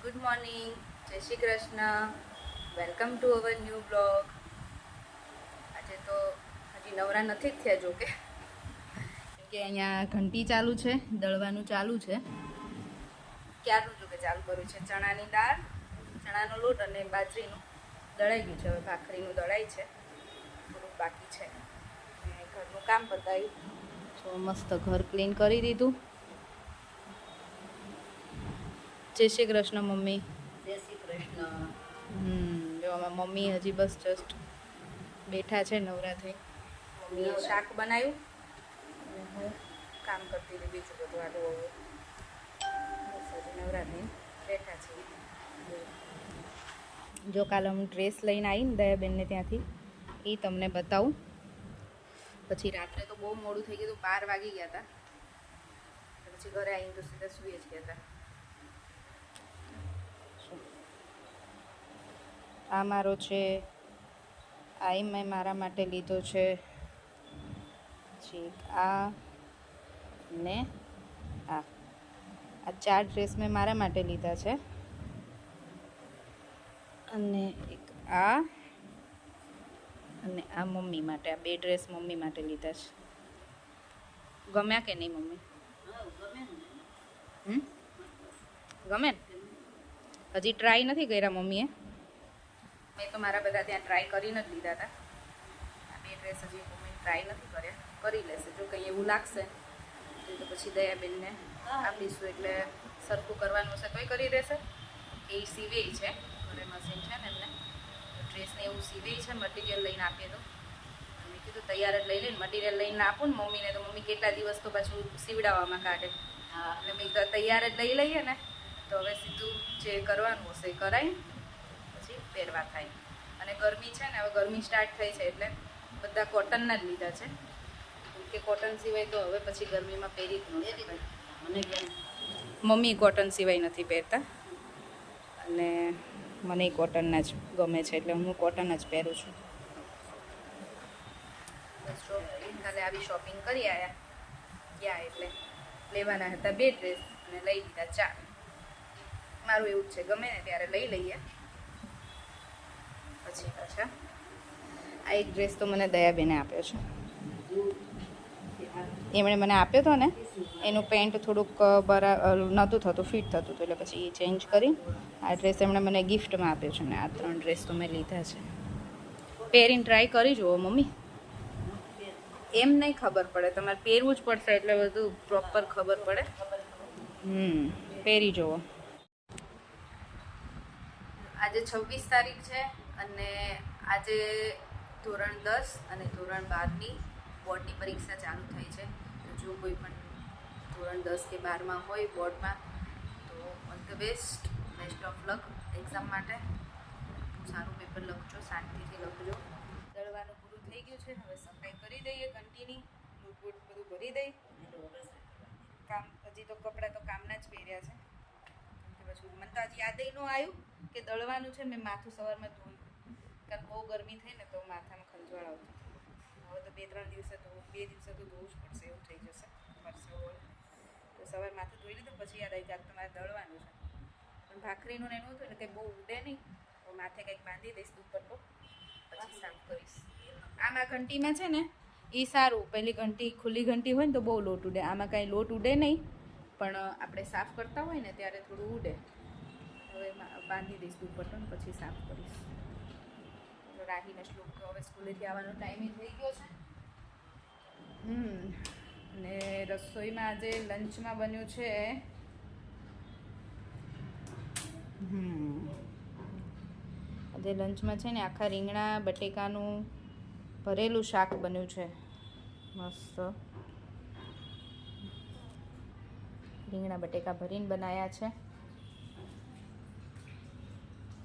Good morning, જય Shri Krishna. Welcome to our new blog. આજે તો હજી નવરા નથી જ થયા, જોકે કે અહીંયા ઘંટી ચાલુ છે, દળવાનું ચાલુ છે. ક્યારનું જોકે ચાલુ કર્યું છે. ચણાની દાળ, ચણાનો લોટ અને બાજરીનું દળાઈ ગયું છે. હવે ભાખરીનું દળાઈ છે, થોડુંક બાકી છે. ઘરનું કામ પતાવ્યું, તો મસ્ત ઘર ક્લીન કરી દીધું. જય શ્રી કૃષ્ણ મમ્મી. જય શ્રી કૃષ્ણ. જો આમાં મમ્મી હજી બસ જસ્ટ બેઠા છે નવરા થઈ. મમ્મીએ શાક બનાવ્યું અને હું કામ કરતી હતી બીજું બધું આડું હવે બસ હજી નવરા થઈને બેઠા છે. જો કાલે હું ડ્રેસ લઈને આવીને દયાબેનને ત્યાંથી, એ તમને બતાવું. પછી રાત્રે તો બહુ મોડું થઈ ગયું, 12 વાગી ગયા હતા. પછી ઘરે આવીને તો સીધા સૂઈ જ ગયા હતા. આ મારો છે, આ મેં મારા માટે લીધો છે. પછી આ ને આ 4 ડ્રેસ મેં મારા માટે લીધા છે. અને એક આ અને આ મમ્મી માટે. આ 2 ડ્રેસ મમ્મી માટે લીધા છે. ગમ્યા કે નહીં મમ્મી? ગમે ને? હજી ટ્રાય નથી કર્યા મમ્મીએ. મેં તો મારા બધા ત્યાં ટ્રાય કરીને જ લીધા હતા. આ 2 ડ્રેસ હજી મમ્મી ટ્રાય નથી કર્યા, કરી લેશે. જો કંઈ એવું લાગશે તો પછી દયાબેનને આપીશું, એટલે સરખું કરવાનું હશે તોય કરી દેશે. એ સીવે છે, ઘરે મશીન છે ને એમને, ડ્રેસને એવું સીવે છે. મટીરિયલ લઈને આપીએ તો મેં કીધું તૈયાર જ લઈ લઈને મટીરિયલ લઈને આપું ને મમ્મીને, તો મમ્મી કેટલા દિવસ તો પાછું સીવડાવવામાં કાઢે. એટલે મેં તો તૈયાર જ લઈ લઈએ ને, તો હવે સીધું જે કરવાનું હશે એ કરાય, પછી પહેરવા થાય. અને ગરમી છે ને, હવે ગરમી સ્ટાર્ટ થઈ છે એટલે બધા કોટનના જ લીધા છે, કે કોટન સિવાય તો હવે પછી ગરમીમાં પહેરી જ ન શકાય. મમ્મી કોટન સિવાય નથી પહેરતા અને મને કોટનના જ ગમે છે, એટલે હું કોટન જ પહેરું છું. બસ કાલે આવી શોપિંગ કરી આવ્યા ગયા, એટલે લેવાના હતા 2 ડ્રેસ અને લઈ લીધા 4. મારું એવું જ છે, ગમે ને ત્યારે લઈ લઈએ. પછી પાછા આ એક ડ્રેસ તો મને દયાબેને આપ્યો છે. એમણે મને આપ્યો હતો ને, એનું પેન્ટ થોડુંક નહોતું થતું, ફિટ થતું હતું, એટલે પછી એ ચેન્જ કરી આ ડ્રેસ એમણે મને ગિફ્ટમાં આપ્યો છે. ને આ 3 ડ્રેસ તો મેં લીધા છે. પહેરીને ટ્રાય કરી જુઓ મમ્મી. એમ નહીં ખબર પડે, તમારે પહેરવું જ પડશે એટલે બધું પ્રોપર ખબર પડે. પહેરી જુઓ. આજે 26 તારીખ છે અને આજે ધોરણ 10 અને ધોરણ 12ની બોર્ડની પરીક્ષા ચાલુ થઈ છે. તો જો કોઈ પણ ધોરણ 10 કે 12માં હોય બોર્ડમાં, તો all the best of luck exam માટે. સારું પેપર લખજો, શાંતિથી લખજો. દળવાનું પૂરું થઈ ગયું છે, હવે સફાઈ કરી દઈએ ઘંટીની, લૂંટ બધું ભરી દઈ. કામ હજી તો કપડાં તો કામના જ પહેર્યા છે. પછી મને તો આજે યાદ ન આવ્યું કે દળવાનું છે. મેં માથું સવારમાં ધોયું, કારણ બહુ ગરમી થઈ ને તો માથામાં ખંજવાળ આવતું. હવે તો 2-3 દિવસે તો 2 દિવસે તો ધોવું જ પડશે, એવું થઈ જશે પરસેવો. તો સવાર માથું ધોઈ લીધું, પછી યાદ આવી કે આજ તમારે દળવાનું છે. પણ ભાખરીનું ને એનું હતું એટલે કંઈ બહુ ઉડે નહીં, તો માથે કંઈક બાંધી દઈશ દુપટ્ટો, પછી સાફ કરીશ. આમાં ઘંટીમાં છે ને એ સારું, પહેલી ઘંટી ખુલ્લી ઘંટી હોય ને તો બહુ લોટ ઉડે. આમાં કાંઈ લોટ ઉડે નહીં, પણ આપણે સાફ કરતા હોય ને ત્યારે થોડું ઉડે. હવે બાંધી દઈશ દુપટ્ટો ને પછી સાફ કરીશ. રાહીને શ્લોક તો હવે સ્કૂલેથી આવવાનો ટાઈમે થઈ ગયો છે. અને રસોઈમાં આજે લંચમાં બન્યું છે આજે લંચમાં છે ને આખા રીંગણા બટેકાનું ભરેલું શાક બન્યું છે. મસ્ત રીંગણા બટેકા ભરીને બનાવ્યા છે.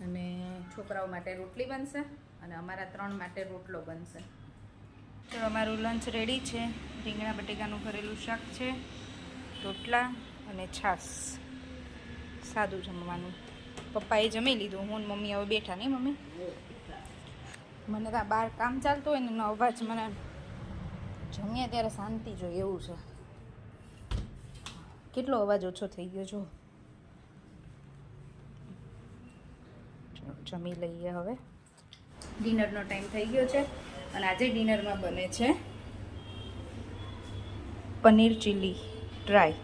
અને છોકરાઓ માટે રોટલી બનશે અને અમારા 3 માટે રોટલો બનશે. તો અમારું લંચ રેડી છે. રીંગણા બટેકાનું ભરેલું શાક છે, રોટલા અને છાશ. સાદું જમવાનું. પપ્પાએ જમી લીધું, હું ને મમ્મી હવે બેઠા. નહીં મમ્મી? મને તો બહાર કામ ચાલતું હોય ને એનો અવાજ, મને જમીએ ત્યારે શાંતિ જોઈએ એવું છે. કેટલો અવાજ ઓછો થઈ ગયો જો. જમી લઈએ હવે. ડિનરનો ટાઈમ થઈ ગયો છે અને આજે ડિનરમાં બને છે પનીર ચીલી ડ્રાય.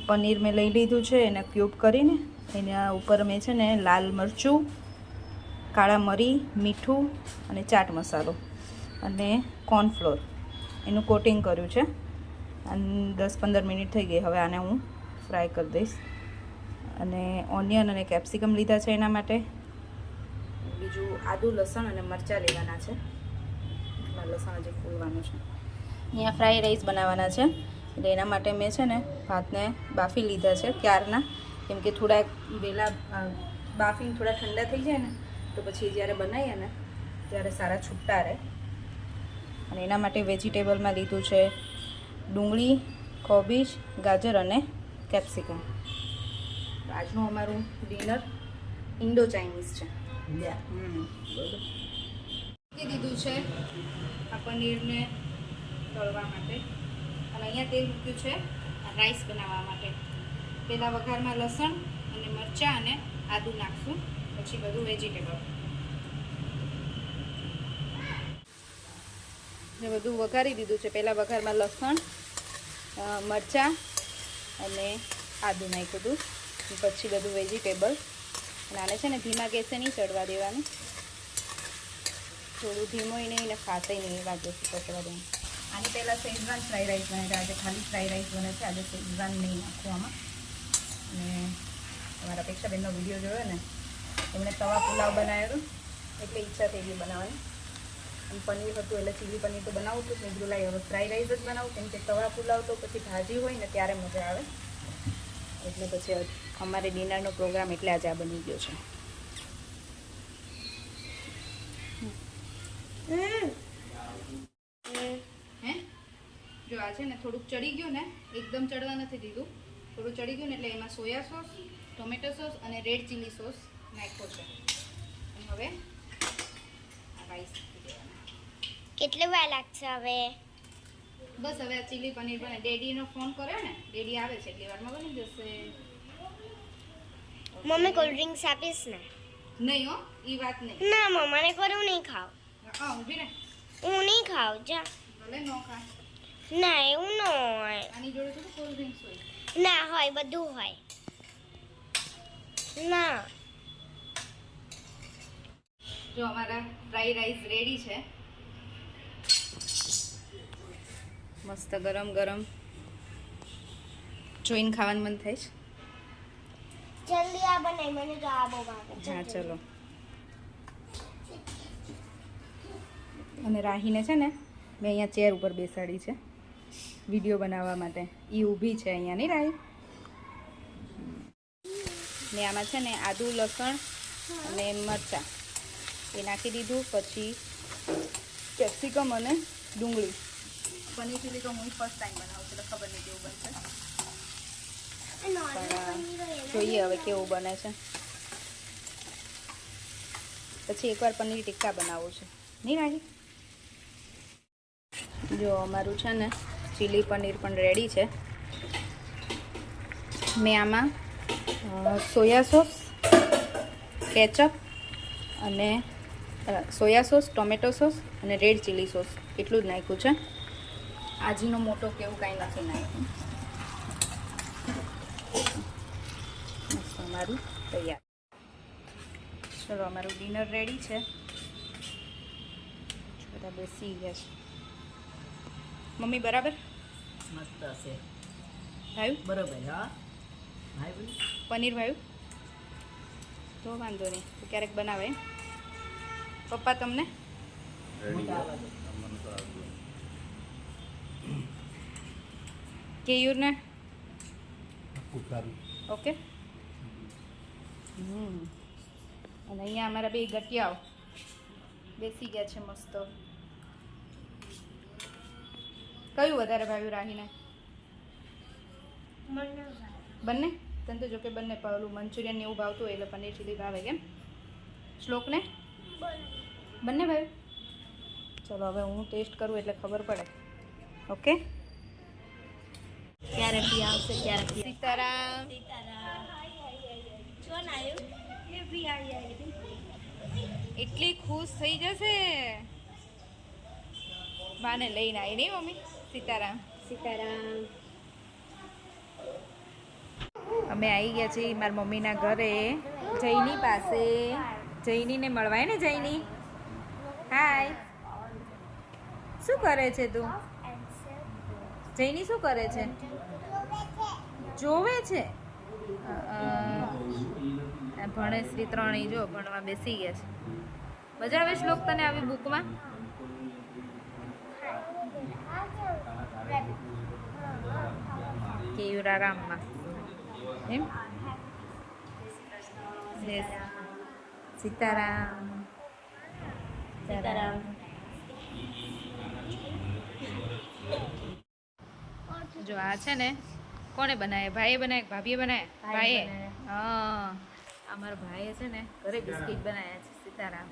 પનીર મેં લઈ લીધું છે, એને ક્યુબ કરીને એના ઉપર મેં છે ને લાલ મરચું, કાળા મરી, મીઠું અને ચાટ મસાલો અને કોર્નફ્લોર એનું કોટિંગ કર્યું છે. અને 10-15 મિનિટ થઈ ગઈ. હવે આને હું ફ્રાય કરી દઈશ. અને ઓનિયન અને કેપ્સિકમ લીધા છે એના માટે. બીજું આદુ, લસણ અને મરચાં લેવાના છે. લસણ હજી ફૂલવાનું છે. અહીંયા ફ્રાય રાઈસ બનાવવાના છે એટલે એના માટે મેં છે ને ભાતને બાફી લીધા છે ક્યારના, કેમ કે થોડા વહેલા બાફીને થોડા ઠંડા થઈ જાય ને તો પછી જ્યારે બનાવીએ ને ત્યારે સારા છૂટા રહે. અને એના માટે વેજીટેબલમાં લીધું છે ડુંગળી, કોબીજ, ગાજર અને કેપ્સિકમ. આજનું અમારું ડિનર ઇન્ડો ચાઇનીઝ છે. દીધું છે આ પનીરને તળવા માટે અને અહીંયા તેલ મૂક્યું છે રાઈસ બનાવવા માટે. પહેલાં વઘારમાં લસણ અને મરચાં અને આદું નાખશું, પછી બધું વેજીટેબલ. મેં બધું વઘારી દીધું છે. પહેલાં વઘારમાં લસણ, મરચાં અને આદું નાખ્યું હતું, પછી બધું વેજીટેબલ. અને આને છે ને ધીમા ગેસે નહીં ચડવા દેવાનું, થોડું ધીમોય નહીં ને ફાટેય નહીં એવા ગેસ પર ચડવા દેવાનું. આની પહેલાં શેઝવાન ફ્રાઈ રાઈસ બને છે, આજે ખાલી ફ્રાઈ રાઈસ બને છે. આજે શેઝવાન નહીં નાખું આમાં. અને તમારા અપેક્ષાબેનનો વિડીયો જોયો ને, એમણે તવા પુલાવ બનાવ્યો હતો એટલે ઈચ્છા થઈ ગઈ બનાવવાની. અને પનીર હતું એટલે ચીલી પનીર તો બનાવું હતું, મેં કીધું લાઈ હવે ફ્રાઈ રાઈસ જ બનાવું, કેમ કે તવા પુલાવ તો પછી ભાજી હોય ને ત્યારે મજા આવે. એટલે પછી અમારે ડિનરનો પ્રોગ્રામ એટલે આજે આ બની ગયો છે. હે જો આ છે ને થોડુંક ચડી ગયું ને, એકદમ ચડવા નથી દીધું, થોડું ચડી ગયું ને એટલે એમાં સોયા સોસ, ટોમેટો સોસ અને રેડ ચીલી સોસ નાખ્યો છે. અને હવે રાઈસ કેટલી વાર લાગશે હવે? બસ હવે આ ચીલી પનીર બને. ડેડીનો ફોન કર્યો ને, ડેડી આવે છે એટલી વારમાં બની જશે. મમ્મી કોલ્ડ ડ્રિંક્સ આપીશ ને? નહીં હો, એ વાત નહીં. ના મમ્માને પર હું નહીં ખાવ. હા ઊભી રહે. હું નહીં ખાવ જા. ભલે ન ખા. ના એવું ન હોય. આની જોડે થોડું કોલ્ડ ડ્રિંક્સ હોય. ના હોય, બધું હોય. ના જો અમારા ફ્રાઈ રાઈસ રેડી છે. મસ્ત ગરમ ગરમ જોઈને ખાવાનું મન થાય છે. જલ્દી આ બનાવી, મને તો આ બહુ ભાવે. હા ચલો. અને રાહીને છે ને મેં અહીંયા ચેર ઉપર બેસાડી છે વિડીયો બનાવવા માટે. એ ઊભી છે અહીંયા, નહીં રાહી? ને આમાં છે ને આદુ, લસણ અને મરચાં એ નાખી દીધું. પછી કેપ્સિકમ અને ડુંગળી. પનીર ચીલી તો હું ફર્સ્ટ ટાઈમ બનાવું છું, એટલે ખબર નહીં કેવું બનશે. જોઈએ હવે કેવું બને છે. પછી એકવાર પનીર ટિક્કા બનાવવું છે, નહીં રાહી? જો અમારું છે ને ચીલી પનીર પણ રેડી છે. મેં આમાં સોયા સોસ, કેચઅપ અને સોયા સોસ, ટોમેટો સોસ અને રેડ ચીલી સોસ એટલું જ નાખ્યું છે. આજીનો મોટો કેવું કાંઈ નથી નાખ્યું. મસ્ત અમારું તૈયાર. ચલો અમારું ડિનર રેડી છે. બધા બેસી ગયા છે. મમ્મી બરાબર? મસ્ત હશે. ભાઈ બરોબર. હા ભાઈ પનીર ભાઈ તો વાંધો નહીં, તો ક્યારેક બનાવે. પપ્પા તમને કેયુરને ઓકે. અને અહીંયા અમારા બે ગટિયાઓ બેસી ગયા છે મસ્ત. કયું વધારે ભાવ્યું રાહીને? બંને? તને તો જો કે બંને પેલું મંચુરિયન ને એવું ભાવતું હોય એટલે પનીર ચીલી ભાવે. કેમ શ્લોકને? બંને ભાવ્યું. ચલો હવે હું ટેસ્ટ કરું એટલે ખબર પડે. ઓકે. ક્યારે પી આવશે? ક્યારે પી? સીતારામ. કોણ આવ્યું? એટલી ખુશ થઈ જશે બાને લઈને આવી નહીં મમ્મી સીતારામ અમે આવી ગયા છીએ મારા મમ્મીના ઘરે જૈની પાસે જૈનીને મળવાય ને જૈની હાય શું કરે છે તું જૈની શું કરે છે જોવે છે ભણે શ્રી ત્રણેય જો ભણવા બેસી ગયા છે મજા આવે શ્લોક તને આવી બુકમાં કેયુરારામમાં એમ સીતારામ સીતારામ જો આ છે ને કોણે બનાવ્યા ભાઈએ બનાવ્યા ભાભીએ બનાવ્યા ભાઈએ હા અમારા ભાઈએ છે ને ઘરે બિસ્કિટ બનાવ્યા છે સીતારામ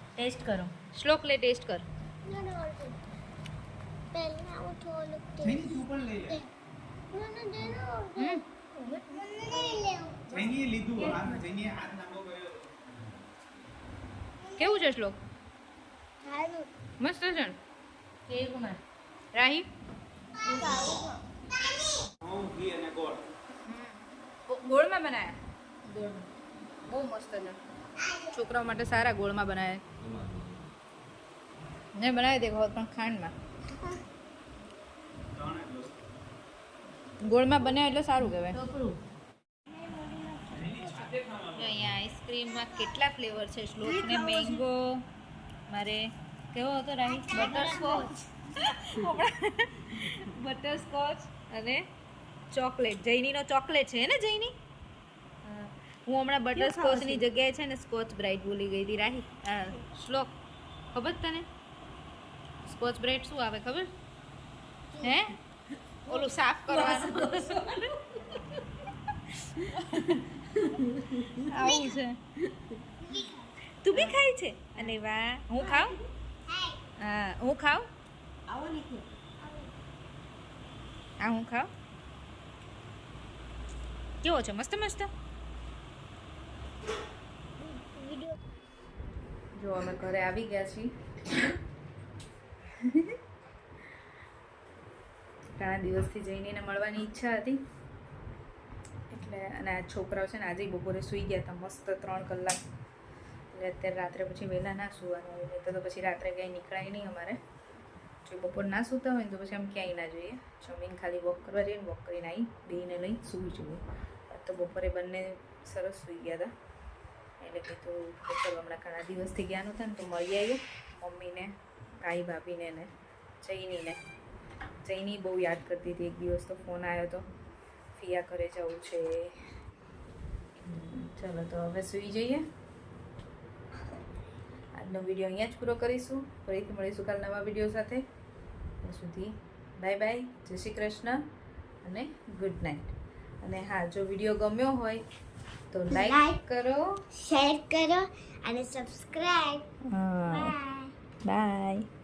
ટેસ્ટ કરો શ્લોક લે ટેસ્ટ કર પહેલા હું થોડુંક જૈની તું પણ લઈ લે મને દેનો હમ મને લઈ લેવું જૈનીએ લીધું જૈનીએ હાથ લાંબો કર્યો કેવું છે શ્લોક સારું મસ્ત છે ને રાહી ઘઉં ઘી અને ગોળ ગોળમાં બનાવ્યા બહુ મસ્ત છે છોકરાઓ માટે સારા ગોળમાં બનાવ્યા ને બનાવી દે હોત પણ ખાંડમાં ગોળમાં બનાવે એટલે સારું કહેવાય જો અહીંયા આઈસ્ક્રીમમાં કેટલા ફ્લેવર છે શ્લોક ને મેંગો મારે કેવો હતો રાહી બટરસ્કોચ બટરસ્કોચ અને ચોકલેટ જૈનીનો ચોકલેટ છે ને જૈની હું હમણાં બટરસ્કોચની જગ્યાએ છે ને સ્કોચ બ્રાઇટ ભૂલી ગઈ હતી રાહી શ્લોક ખબર તને સ્કોચ બ્રાઇટ શું આવે ખબર હે ઓલું સાફ કરવાનું આવું છે તું બી ખાય છે અને વાહ હું ખાઉં હા હું ખાઉં આ હું ખાઉં કેવો છે મસ્ત મસ્ત જો અમે ઘરે આવી ગયા છીએ ઘણા દિવસથી જઈને એને મળવાની ઈચ્છા હતી એટલે અને આ છોકરાઓ છે ને આજે બપોરે સૂઈ ગયા હતા મસ્ત 3 કલાક એટલે અત્યારે રાત્રે પછી વહેલા ના સૂવાનું હોય નહીં તો પછી રાત્રે ક્યાંય નીકળાય નહીં અમારે જો બપોર ના સૂતા હોય ને તો પછી આમ ક્યાંય ના જોઈએ જમીન ખાલી વોક કરવા જઈએ ને વોક કરીને આવી બેને લઈ સૂઈ જોઈએ તો બપોરે બંને સરસ સૂઈ ગયા હતા એટલે કીધું કે ચલો હમણાં ઘણા દિવસથી ગયા નહોતા ને તો મળી આવ્યું મમ્મીને ભાઈ ભાભીને ને જૈનીને જૈની બહુ યાદ કરતી હતી એક દિવસ તો ફોન આવ્યો હતો ફિયા ઘરે જવું છે ચલો તો હવે સૂઈ જઈએ આજનો વિડીયો અહીંયા જ પૂરો કરીશું ફરીથી મળીશું કાલ નવા વિડીયો સાથે ત્યાં સુધી બાય બાય જય શ્રી કૃષ્ણ અને ગુડ નાઇટ અને હા જો વિડીયો ગમ્યો હોય તો લાઈક કરો શેર કરો અને સબસ્ક્રાઇબ હા બાય બાય